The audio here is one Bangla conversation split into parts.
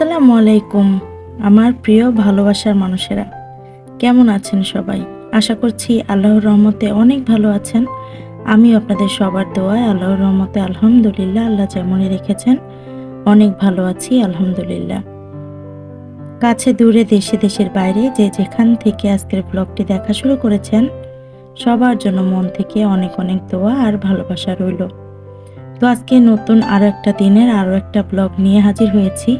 আসসালামু আলাইকুম আমার প্রিয় ভালোবাসার মানুষেরা, কেমন আছেন সবাই? আশা করছি আল্লাহর রহমতে অনেক ভালো আছেন। আমিও আপনাদের সবার দোয়ায় আল্লাহর রহমতে আলহামদুলিল্লাহ, আল্লাহ যেমনই রেখেছেন অনেক ভালো আছি আলহামদুলিল্লাহ। কাছে দূরে দেশে দেশের বাইরে যে যেখান থেকে আজকের ব্লগটি দেখা শুরু করেছেন, সবার জন্য মন থেকে অনেক অনেক দোয়া আর ভালোবাসা রইল। তো আজকে নতুন আরও একটা দিনের আরও একটা ব্লগ নিয়ে হাজির হয়েছি।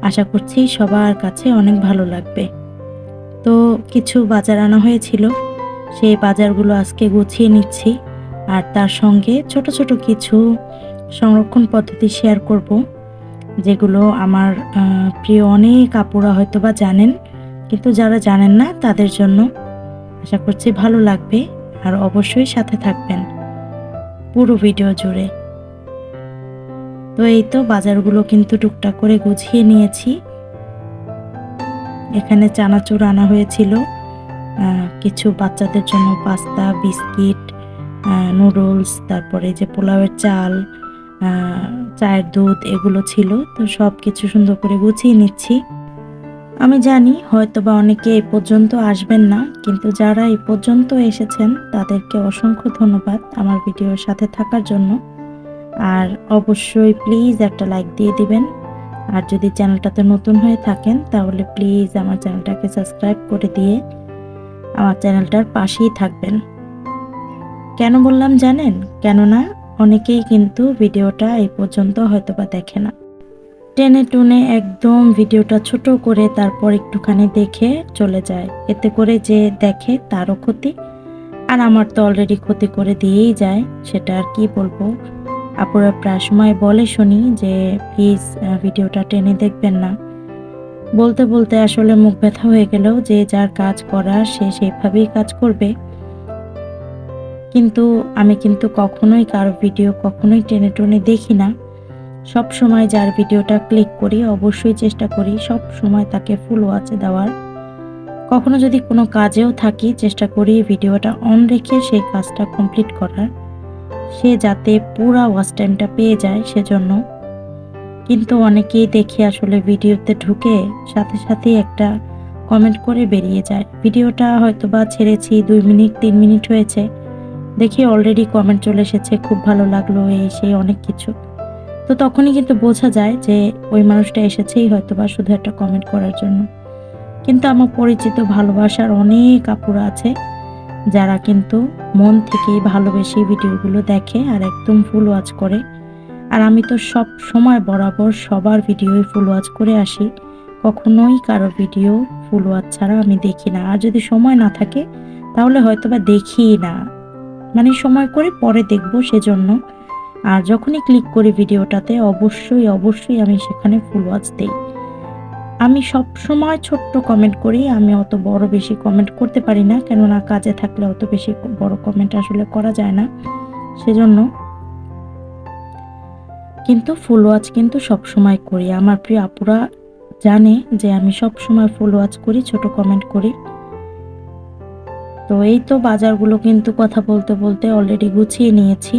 আশা করছি সবার কাছে অনেক ভালো লাগবে। তো কিছু বাজার আনা হয়েছিল, সেই বাজারগুলো আজকে গুছিয়ে নিচ্ছি। আর তার সঙ্গে ছোট ছোট কিছু সংরক্ষণ পদ্ধতি শেয়ার করব, যেগুলো আমার প্রিয় অনেক আপুরা হয়তো বা জানেন, কিন্তু যারা জানেন না তাদের জন্য আশা করছি ভালো লাগবে। আর অবশ্যই সাথে থাকবেন পুরো ভিডিও জুড়ে। তো এই তো বাজারগুলো কিন্তু টুকটাক করে গুছিয়ে নিয়েছি। এখানে চানাচুর আনা হয়েছিল, কিছু বাচ্চাদের জন্য পাস্তা, বিস্কিট, নুডলস, তারপরে যে পোলাওয়ের চাল, চায়ের দুধ, এগুলো ছিল। তো সব কিছু সুন্দর করে গুছিয়ে নিচ্ছি। আমি জানি হয়তোবা অনেকে এই পর্যন্ত আসবেন না, কিন্তু যারা এই পর্যন্ত এসেছেন তাদেরকে অসংখ্য ধন্যবাদ আমার ভিডিওর সাথে থাকার জন্য। আর অবশ্যই প্লিজ একটা লাইক দিয়ে দিবেন। আর যদি চ্যানেলটাতে নতুন হয়ে থাকেন তাহলে প্লিজ আমার চ্যানেলটাকে সাবস্ক্রাইব করে দিয়ে আমার চ্যানেলটার পাশেই থাকবেন। কেন বললাম জানেন? কেননা অনেকেই কিন্তু ভিডিওটা এই পর্যন্ত হয়তোবা দেখে না, টেনে টুনে একদম ভিডিওটা ছোট করে তারপর একটুখানি দেখে চলে যায়। এতে করে যে দেখে তারও ক্ষতি, আর আমার তো অলরেডি ক্ষতি করে দিয়েই যায়। সেটা আর কি বলবো। আপুরা প্রায় সময় বলে শুনি যে প্লিজ ভিডিওটা টেনে দেখবেন না। বলতে বলতে আসলে মুখ ব্যথা হয়ে গেল, যে যার কাজ করার সে সেইভাবেই কাজ করবে। কিন্তু আমি কিন্তু কখনোই কারো ভিডিও কখনোই টেনে টুনে দেখি না। সব সময় যার ভিডিওটা ক্লিক করি অবশ্যই চেষ্টা করি সব সময় তাকে ফুল ওয়াচে দেওয়ার। কখনো যদি কোনো কাজেও থাকি চেষ্টা করি ভিডিওটা অন রেখে সেই কাজটা কমপ্লিট করার, সে যাতে পুরা ওয়াচ টাইমটা পেয়ে যায় সেজন্য। কিন্তু অনেকেই দেখি আসলে ভিডিওতে ঢুকে সাথে সাথেই একটা কমেন্ট করে বেরিয়ে যায়। ভিডিওটা হয়তোবা ছেড়েছি 2 মিনিট 3 মিনিট হয়েছে, দেখি অলরেডি কমেন্ট চলে এসেছে, খুব ভালো লাগলো, এই সেই অনেক কিছু। তো তখনই কিন্তু বোঝা যায় যে ওই মানুষটা এসেছেই হয়তোবা শুধু একটা কমেন্ট করার জন্য। কিন্তু আমার পরিচিত ভালোবাসার অনেক আপুরা আছে যারা কিন্তু মন থেকেই ভালোবেসে ভিডিওগুলো দেখে আর একদম ফুল ওয়াচ করে। আর আমি তো সব সময় বরাবর সবার ভিডিওই ফুল ওয়াচ করে আসি। কখনোই কারো ভিডিও ফুল ওয়াচ ছাড়া আমি দেখি না। আর যদি সময় না থাকে তাহলে হয়তোবা দেখিই না, মানে সময় করে পরে দেখব সেজন্য। আর যখনই ক্লিক করি ভিডিওটাতে অবশ্যই অবশ্যই আমি সেখানে ফুল ওয়াচ দেই। আমি সব সময় ছোট্ট কমেন্ট করি, আমি অত বড় বেশি কমেন্ট করতে পারি না, কেননা কাজে থাকলে অত বেশি বড় কমেন্ট আসলে করা যায় না সেজন্য। কিন্তু ফুল ওয়াচ কিন্তু সব সময় করি। আমার প্রিয় আপুরা জানে যে আমি সব সময় ফুল ওয়াচ করি, ছোট কমেন্ট করি। তো এই তো বাজারগুলো কিন্তু কথা বলতে বলতে অলরেডি গুছিয়ে নিয়েছি।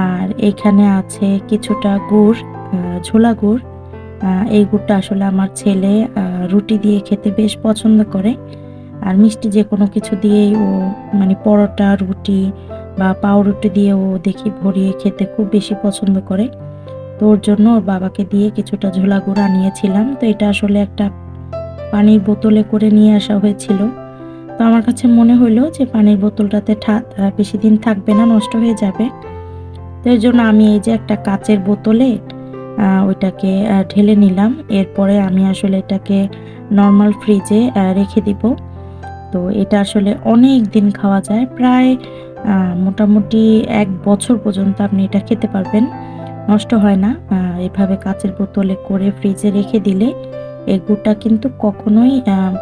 আর এখানে আছে কিছুটা গুড়, ঝোলা গুড়। এই গুড়টা আসলে আমার ছেলে রুটি দিয়ে খেতে বেশ পছন্দ করে। আর মিষ্টি যে কোনো কিছু দিয়েই ও, মানে পরোটা, রুটি বা পাউরুটি দিয়ে ও দেখি ভরিয়ে খেতে খুব বেশি পছন্দ করে। তো ওর জন্য ওর বাবাকে দিয়ে কিছুটা ঝোলা গুড় আনিয়েছিলাম। তো এটা আসলে একটা পানির বোতলে করে নিয়ে আসা হয়েছিল। তো আমার কাছে মনে হইলো যে পানির বোতলটাতে বেশি দিন থাকবে না, নষ্ট হয়ে যাবে। তো এর জন্য আমি এই যে একটা কাচের বোতলে ওইটাকে ঢেলে নিলাম। এরপরে আমি আসলে এটাকে নর্মাল ফ্রিজে রেখে দিব। তো এটা আসলে অনেক দিন খাওয়া যায়, প্রায় মোটামুটি 1 বছর পর্যন্ত আপনি এটা খেতে পারবেন, নষ্ট হয় না। এভাবে কাচের বোতলে করে ফ্রিজে রেখে দিলে এই গুড়টা কিন্তু কখনোই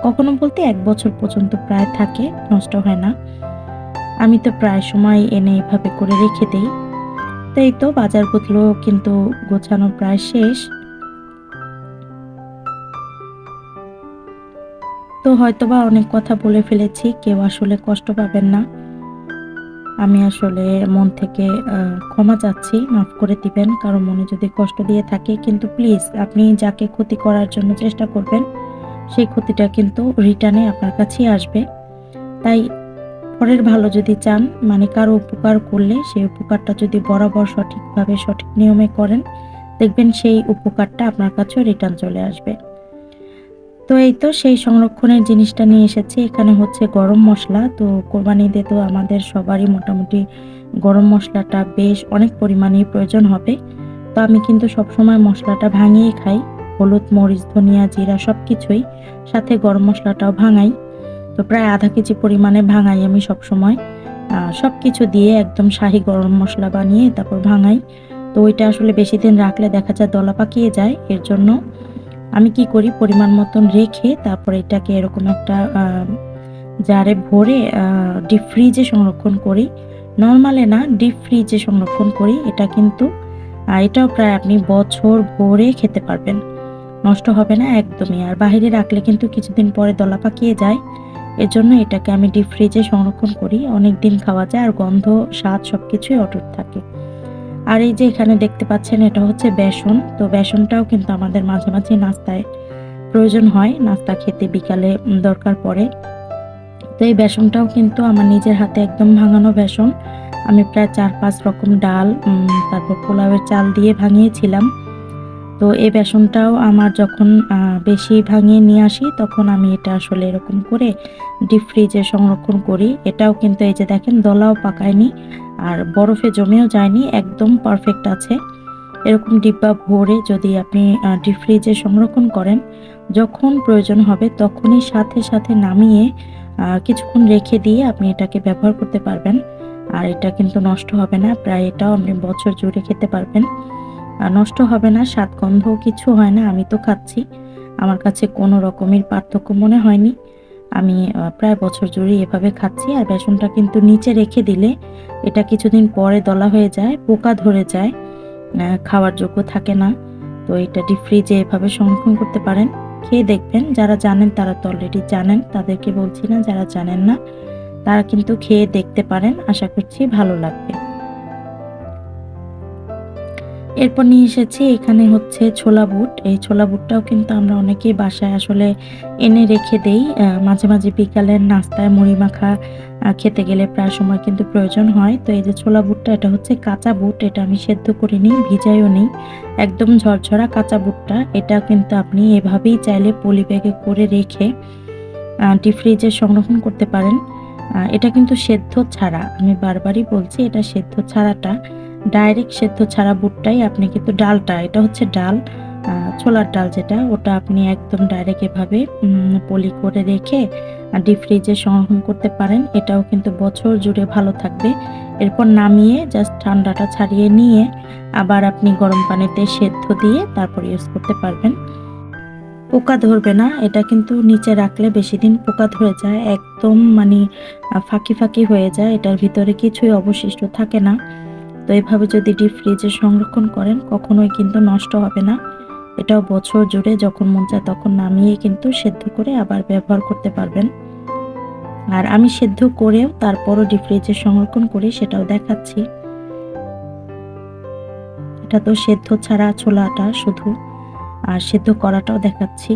কখনো বলতে 1 বছর পর্যন্ত প্রায় থাকে, নষ্ট হয় না। আমি তো প্রায় সময় এনে এভাবে করে রেখে দেই। তো এই তো বাজারপত্র কিন্তু গোছানো প্রায় শেষ। তো হয়তোবা অনেক কথা বলে ফেলেছি, কেউ আসলে কষ্ট পাবেন না। আমি আসলে মন থেকে ক্ষমা চাচ্ছি, মাফ করে দিবেন। কারো মনে যদি কষ্ট দিয়ে থাকি, কিন্তু প্লিজ আপনি যাকে ক্ষতি করার জন্য চেষ্টা করবেন, সেই ক্ষতিটা কিন্তু রিটার্নে আপনার কাছেই আসবে। তাই পরের ভালো যদি চান, মানে কারো উপকার করলে সেই উপকারটা যদি বরাবর সঠিকভাবে সঠিক নিয়মে করেন, দেখবেন সেই উপকারটা আপনার কাছেও রিটার্ন চলে আসবে। তো এই তো সেই সংরক্ষণের জিনিসটা নিয়ে এসেছি। এখানে হচ্ছে গরম মসলা। তো কোরবানি ঈদে তো আমাদের সবারই মোটামুটি গরম মসলাটা বেশ অনেক পরিমাণেই প্রয়োজন হবে। তো আমি কিন্তু সবসময় মসলাটা ভাঙিয়েই খাই। হলুদ, মরিচ, ধনিয়া, জিরা সবকিছুই। সাথে গরম মসলাটাও ভাঙাই। তো প্রায় ০.৫ কেজি পরিমাণে ভাঙাই আমি সবসময়। সবকিছু দিয়ে একদম শাহী গরম মসলা বানিয়ে তারপর ভাঙাই। তো ওইটা আসলে বেশিদিন রাখলে দেখা যায় দলা পাকিয়ে যায়। এর জন্য আমি কি করি, পরিমাণ মতন রেখে তারপরে এটাকে এরকম একটা জারে ভরে ডিপ ফ্রিজে সংরক্ষণ করি। নরমালে না, ডিপ ফ্রিজে সংরক্ষণ করি। এটা কিন্তু এটাও প্রায় আপনি বছর ভরে খেতে পারবেন। নষ্ট হবে না একদমই। আর বাহিরে রাখলে কিন্তু কিছুদিন পরে দলা পাকিয়ে যায়। এজন্য এটাকে আমি ডিপ ফ্রিজে সংরক্ষণ করি। অনেকদিন খাওয়া যায় আর গন্ধ, স্বাদ সবকিছুই অটুট থাকে। আর এই যে এখানে দেখতে পাচ্ছেন, এটা হচ্ছে বেসন। তো বেসনটাও কিন্তু আমাদের মাঝে, মাঝে নাস্তায় প্রয়োজন হয়। নাস্তা খেতে বিকালে দরকার পড়ে। তো এই বেসনটাও কিন্তু আমার নিজের হাতে একদম ভাঙানো বেসন। আমি প্রায় ৪-৫ রকম ডাল, তারপর পোলাওয়ের চাল দিয়ে ভাঙিয়েছিলাম। তো এই বেসনটাও আমার যখন বেশি ভাঙিয়ে নিয়ে আসি, তখন আমি এটা আসলে এরকম করে ডিপ ফ্রিজে সংরক্ষণ করি। এটাও কিন্তু এই যে দেখেন, দলাও পাকায়নি আর বরফে জমেও যায়নি, একদম পারফেক্ট আছে। এরকম ডিব্বা ভরে যদি আপনি ডিপ ফ্রিজে সংরক্ষণ করেন, যখন প্রয়োজন হবে তখনই সাথে, সাথে নামিয়ে কিছুক্ষণ রেখে দিয়ে আপনি এটাকে ব্যবহার করতে পারবেন। আর এটা কিন্তু নষ্ট হবে না। প্রায় এটাও আপনি বছর জুড়ে খেতে পারবেন। নষ্ট হবে না, স্বাদ গন্ধও কিছু হয় না। আমি তো খাচ্ছি। আমার কাছে কোনো রকমের পার্থক্য মনে হয়নি। আমি প্রায় বছর জুড়েই এভাবে খাচ্ছি। আর বেসনটা কিন্তু নিচে রেখে দিলে এটা কিছুদিন পরে দলা হয়ে যায়, পোকা ধরে যায়। খাওয়ার যোগ্য থাকে না। তো এটা ডিপ ফ্রিজে এভাবে সংরক্ষণ করতে পারেন। খেয়ে দেখবেন। যারা জানেন তারা তো অলরেডি জানেন। তাদেরকে বলছি না, যারা জানেন না তারা কিন্তু খেয়ে দেখতে পারেন। আশা করছি ভালো লাগবে। এরপর নিয়ে এসেছি, এখানে হচ্ছে ছোলা বুট। এই ছোলা বুটটাও কিন্তু আমরা অনেকেই বাসায় আসলে এনে রেখে দেই। মাঝে, মাঝে বিকালের নাস্তায় মুড়ি মাখা খেতে গেলে প্রায় সময় কিন্তু প্রয়োজন হয়। তো এই যে ছোলা বুটটা, এটা হচ্ছে কাঁচা বুট। এটা আমি সেদ্ধ করিনি, ভিজাইও নি। একদম ঝরঝরা কাঁচা বুটটা। এটা কিন্তু আপনি এভাবেই চাইলে পলি ব্যাগে করে রেখে ডিপ ফ্রিজে সংরক্ষণ করতে পারেন। এটা কিন্তু সেদ্ধ ছাড়া। আমি বারবারই বলছি, এটা সেদ্ধ ছাড়াটা, ডাইরেক্ট সেদ্ধ ছাড়া বুটটাই আপনি কিন্তু ডালটা, এটা হচ্ছে ডাল, ছোলার ডাল যেটা, ওটা আপনি একদম ডাইরেক্ট এভাবে পলি করে রেখে ডিপ ফ্রিজে সংরক্ষণ করতে পারেন। এটাও কিন্তু বছর জুড়ে ভালো থাকবে। এরপর নামিয়ে জাস্ট ঠান্ডাটা ছাড়িয়ে নিয়ে আবার আপনি গরম পানিতে সেদ্ধ দিয়ে তারপর ইউজ করতে পারবেন। পোকা ধরবে না। এটা কিন্তু নিচে রাখলে বেশিদিন পোকা ধরে যায়। একদম মানে ফাঁকি, ফাঁকি হয়ে যায়। এটার ভিতরে কিছুই অবশিষ্ট থাকে না। তো এভাবে যদি ডিপ ফ্রিজে সংরক্ষণ করেন, কখনোই কিন্তু নষ্ট হবে না। এটাও বছর জুড়ে যখন মন চায় তখন নামিয়ে কিন্তু সেদ্ধ করে আবার ব্যবহার করতে পারবেন। আর আমি সেদ্ধ করেও তারপরও ডিপ ফ্রিজে সংরক্ষণ করি, সেটাও দেখাচ্ছি। এটা তো সেদ্ধ ছাড়া ছোলাটা শুধু, আর সেদ্ধ করাটাও দেখাচ্ছি।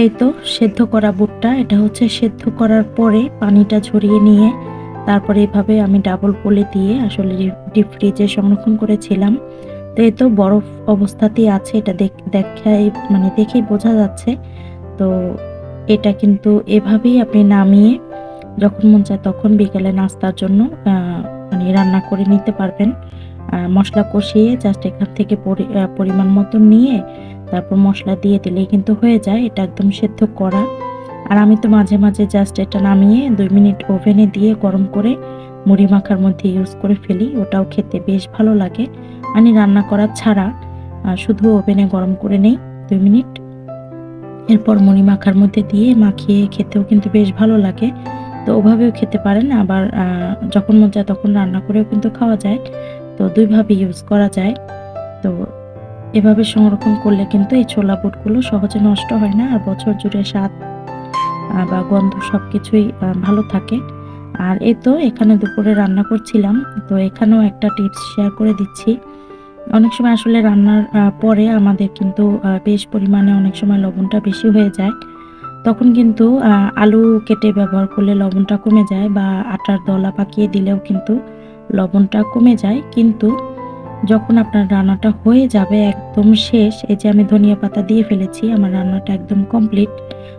এই তো সেদ্ধ করা বুটটা, এটা হচ্ছে সেদ্ধ করার পরে পানিটা ঝরিয়ে নিয়ে তারপরে এভাবে আমি ডাবল পলি দিয়ে আসলে ডিপ ফ্রিজে সংরক্ষণ করেছিলাম। তো এই তো বরফ অবস্থাতেই আছে, এটা দেখাই মানে দেখেই বোঝা যাচ্ছে। তো এটা কিন্তু এভাবেই আপনি নামিয়ে যখন মন চায় তখন বিকেলে নাস্তার জন্য মানে রান্না করে নিতে পারবেন। মসলা কষিয়ে জাস্ট এখান থেকে পরিমাণ মতো নিয়ে তারপর মসলা দিয়ে দিলেই কিন্তু হয়ে যায়। এটা একদম সেদ্ধ করা। আর আমি তো মাঝে, মাঝে জাস্ট এটা নামিয়ে ২ মিনিট ওভেনে দিয়ে গরম করে মুড়ি মাখার মধ্যে ইউজ করে ফেলি। ওটাও খেতে বেশ ভালো লাগে। মানে রান্না করা ছাড়া শুধু ওভেনে গরম করে নেই ২ মিনিট। এরপর মুড়ি মাখার মধ্যে দিয়ে মাখিয়ে খেতেও কিন্তু বেশ ভালো লাগে। তো ওভাবেও খেতে পারেন। আবার যখন মন চায় তখন রান্না করেও কিন্তু খাওয়া যায়। তো ২ ভাবে ইউজ করা যায়। তো এভাবে সংরক্ষণ করলে কিন্তু এই ছোলা বুটগুলো সহজে নষ্ট হয় না, আর বছর জুড়ে স্বাদ বা গন্ধ সবকিছুই ভালো থাকে। আর এই তো এখানে দুপুরে রান্না করছিলাম। তো এখানেও একটা টিপস শেয়ার করে দিচ্ছি। অনেক সময় আসলে রান্নার পরে আমাদের কিন্তু বেশ পরিমাণে অনেক সময় লবণটা বেশি হয়ে যায়। তখন কিন্তু আলু কেটে ব্যবহার করলে লবণটা কমে যায়, বা আটার দলা পাকিয়ে দিলেও কিন্তু লবণটা কমে যায়। কিন্তু যখন আপনার রান্নাটা হয়ে যাবে একদম শেষ, এই যে আমি ধনিয়া পাতা দিয়ে ফেলেছি, আমার রান্নাটা একদম কমপ্লিট।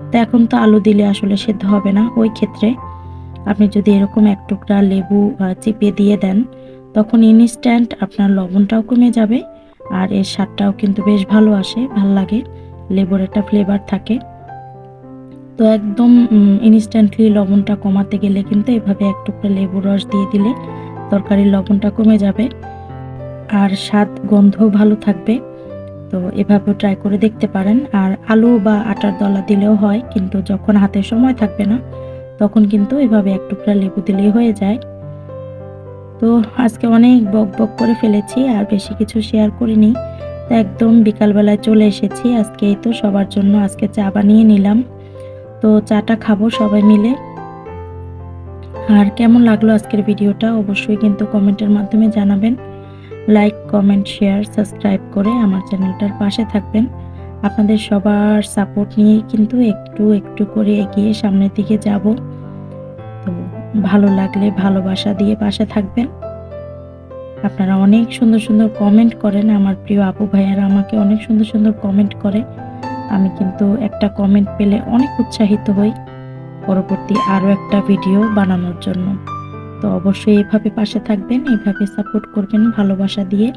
তো এখন তো আলু দিলে আসলে সেদ্ধ হবে না। ওই ক্ষেত্রে আপনি যদি এরকম এক টুকরা লেবু চিপে দিয়ে দেন, তখন ইনস্ট্যান্ট আপনার লবণটাও কমে যাবে, আর এর স্বাদটাও কিন্তু বেশ ভালো আসে, ভাল লাগে। লেবুর একটা ফ্লেভার থাকে। তো একদম ইনস্ট্যান্টলি লবণটা কমাতে গেলে কিন্তু এভাবে এক টুকরা লেবুর রস দিয়ে দিলে তরকারির লবণটা কমে যাবে, আর স্বাদ গন্ধও ভালো থাকবে। তো এভাবেও ট্রাই করে দেখতে পারেন। আর আলু বা আটার দলা দিলেও হয়, কিন্তু যখন হাতে সময় থাকবে না তখন কিন্তু এভাবে এক টুকরা লেবু দিলেই হয়ে যায়। তো আজকে অনেক বকবক করে ফেলেছি, আর বেশি কিছু শেয়ার করিনি। তো একদম বিকালবেলায় চলে এসেছি। আজকে এই তো সবার জন্য আজকে চা বানিয়ে নিলাম। তো চাটা খাবো সবাই মিলে। আর কেমন লাগলো আজকের ভিডিওটা অবশ্যই কিন্তু কমেন্টের মাধ্যমে জানাবেন। লাইক, কমেন্ট, শেয়ার, সাবস্ক্রাইব করে আমার চ্যানেলটার পাশে থাকবেন। আপনাদের সবার সাপোর্ট নিয়েই কিন্তু একটু একটু করে এগিয়ে সামনের দিকে যাব। তো ভালো লাগলে ভালোবাসা দিয়ে পাশে থাকবেন। আপনারা অনেক সুন্দর সুন্দর কমেন্ট করেন, আমার প্রিয় আপু ভাইয়ারা আমাকে অনেক সুন্দর সুন্দর কমেন্ট করে। আমি কিন্তু একটা কমেন্ট পেলে অনেক উৎসাহিত হই পরবর্তী আরও একটা ভিডিও বানানোর জন্য। তো অবশ্যই এভাবে পাশে থাকবেন, এভাবে সাপোর্ট করবেন ভালোবাসা দিয়ে।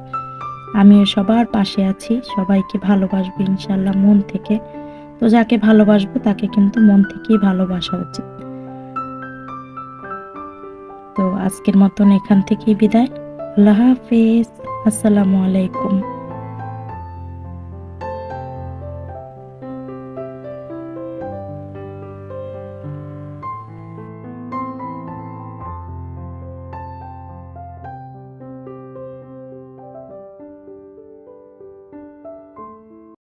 আমিও সবার পাশে আছি, সবাইকে ভালোবাসবো ইনশাআল্লাহ মন থেকে। তো যাকে ভালোবাসবো তাকে কিন্তু মন থেকেই ভালোবাসা উচিত। তো আজকের মতন এখান থেকেই বিদায়। আল্লাহ হাফেজ। আসসালামু আলাইকুম।